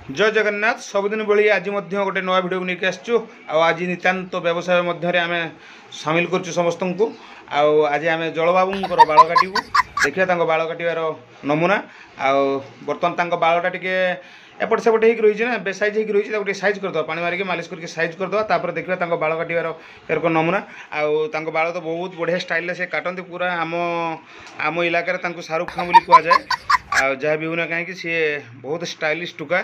जय जगन्नाथ सबुदिन भाई आज गोटे नया भिडियो नहीं आसचु आज नितांत व्यवसाय मध्य आम सामिल कर समस्त को आज आम जलबाबूर बाल काटू देखिए बाल काटार नमूना बर्तमान बालटा टी एपट सेपट हो रही है ना बेसाइज हो रही है सैज करदे पानी मारिक मालिश करके सैज करदे देखिए बाल काटार एरक नमूना आउ बाल तो बहुत बढ़िया स्टाइल से काटती पूरा आम आम इलाकार शाहरुख खान बोली कहुए आ जहाँ भी होना कहीं सी बहुत स्टाइलिश टुका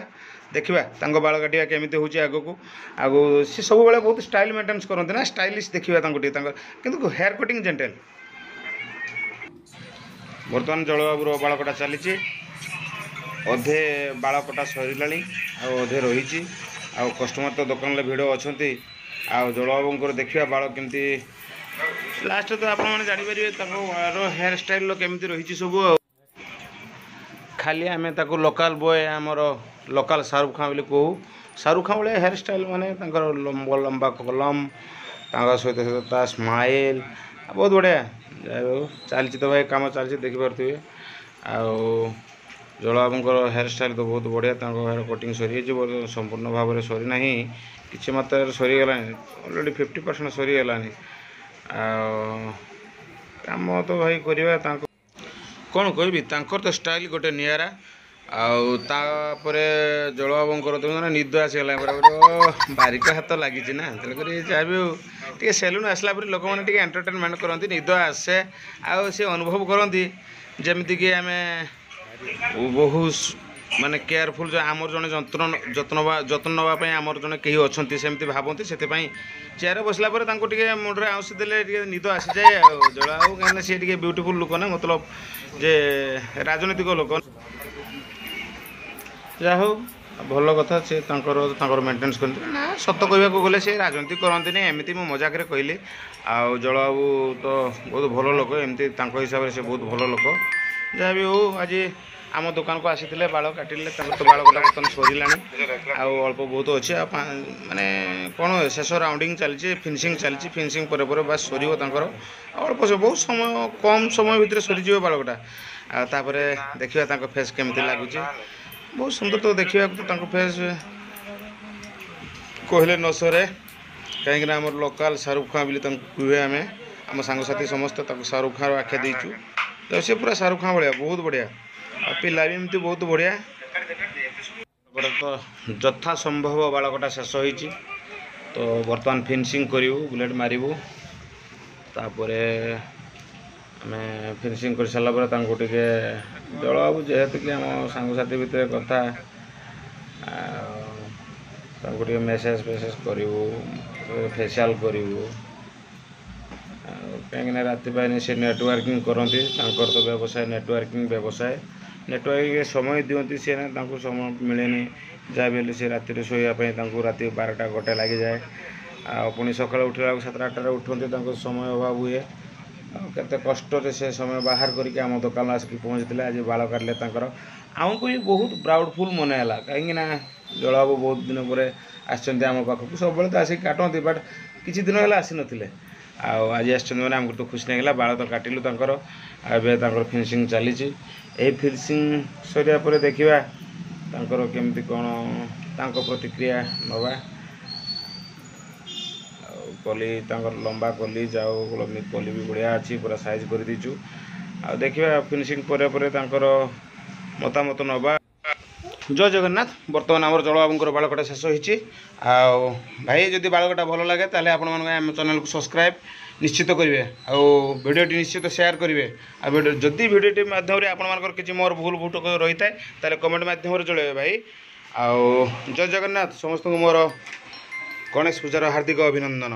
देखा बाल काटा केमी हूँ आग को आगो सी सब बड़े बहुत स्टाइल मेंटेन्स करते ना स्टाइलिश देखा कि हेयर कटिंग जेंटेल बर्तमान जलबाबूर बाल कटा चली अधे बाल कटा सरला अधे रही कस्टमर तो दुकान भिड़ अच्छा जलबाबूर देखा बाल केमती लास्ट तो आप जापर हेयर स्टाइल केमती रही सब खाली आम लोकल बॉय आमर लोकल शाहरुख खान बोली कहू शाहरुख खान भाई हेयर स्टाइल माने लंबा लंबा कलम सहित सहित स्माइल बहुत बढ़िया चलती तो भाई कम चलती देखिपे जलबाबूर हेयर स्टाइल तो बहुत बढ़िया हेयर कटिंग सरी संपूर्ण भाव में सरीना कि मात्रा सरीगला अलरेडी 50% सरीगला कम तो भाई करवा कौन कहबी तो स्टाइल गोटे निरा आपर जलबाबूर तो निद आसीगला बारिक हाथ लगी ना तेणुक जहाँ भी टे सेलून आसला लोक मैंने एंटरटेनमेंट करती निद आसे सी अनुभव करती जमीक आम बहुत माने केयरफुल जो आमर जड़े जत्न नापी आमर जड़े कहीं अच्छा सेमती भावती से चेयर बसला मुंडे आउसी देले निद आसी जाए जलबाबू कहीं सी टे ब्यूटीफुल लोक ना मतलब जे राजनीतिक लोक जा हो भल कथा से मेंटेन्स कर सत कहवाक गले से राजनीति करती एमती मो मजाक कहली आउ जलबाबू तो बहुत भल लोक एमती हिसाब से बहुत भल लोक जहाँ भी हो आज आम दुकान को आसी बाल काटिले तो बाल कटा बर्तन सरला अल्प बहुत अच्छे माने कौन शेष राउंडिंग चलती फिनिशिंग चलती फिनिशिंग पर बास सर अल्प बहुत समय कम समय भितर सरीज बाल कटा देखिए फेस केमती लगुच बहुत सुंदर तो देखा तो फेस कहले न सरे कहीं आम लोकल शाहरुख खान बोली कहे आम आम सांगसाथी समस्त शाहरुख खान आख्या देचु तो सी पूरा शाहरुख खान भाया बहुत बढ़िया पिला भी एमती बहुत बढ़िया तो यथा संभव बाल कटा शेष होती तो बर्तमान फिनिशिंग करूँ बुलेट मारू तापर आम फिनिशिंग कर सारापर टे जलबाबू जेहेतु कि आम सांगसाथी भितर कथा टे मेसेज फेसेज करूँ फेसियाल करूँ कहीं राति पानी से नेटवर्किंग करती तो व्यवसाय नेटवर्किंग समय दिखती सी ना समय मिले जहाँ भी सी राति शोवाई राति 12टा 1 लगी जाए पुणी सका उठला 7-8 उठती समय अभाव हुए केते कष्ट से समय बाहर करके आम दुकान आसिक पहुँचते आज बाल काटले आमको भी बहुत प्राउडफुल मन है कहीं जलबाबू बहुत दिन पर आम पाखक सब तो आसिक काटती बट किसी दिन है आसी नथिले आज आसमें आमको तो खुशी लगे बाल तो काटिलु एवं फिनिशिंग चली फिनिशिंग सरिया देखा केमती कौन प्रतिक्रिया नवा कली लंबा कली जाओ कली भी बढ़िया अच्छी पूरा साइज कर दीचु देखा फिनिशिंग पर मतामत नवा जय जगन्नाथ बर्तमान आम जलबाबूर बाल कटा शेष होती भाई जदि बाल कटा भल लगे ताले आपण चैनल को सब्सक्राइब निश्चित करेंगे भिडियोटी निश्चित शेयर करेंगे जदि भिडियोटी मध्यम आपर किसी मोर भूल भूट रही है कमेंट मध्यम जल्द भाई जय जगन्नाथ समस्त मोर गणेश पूजार हार्दिक अभिनंदन।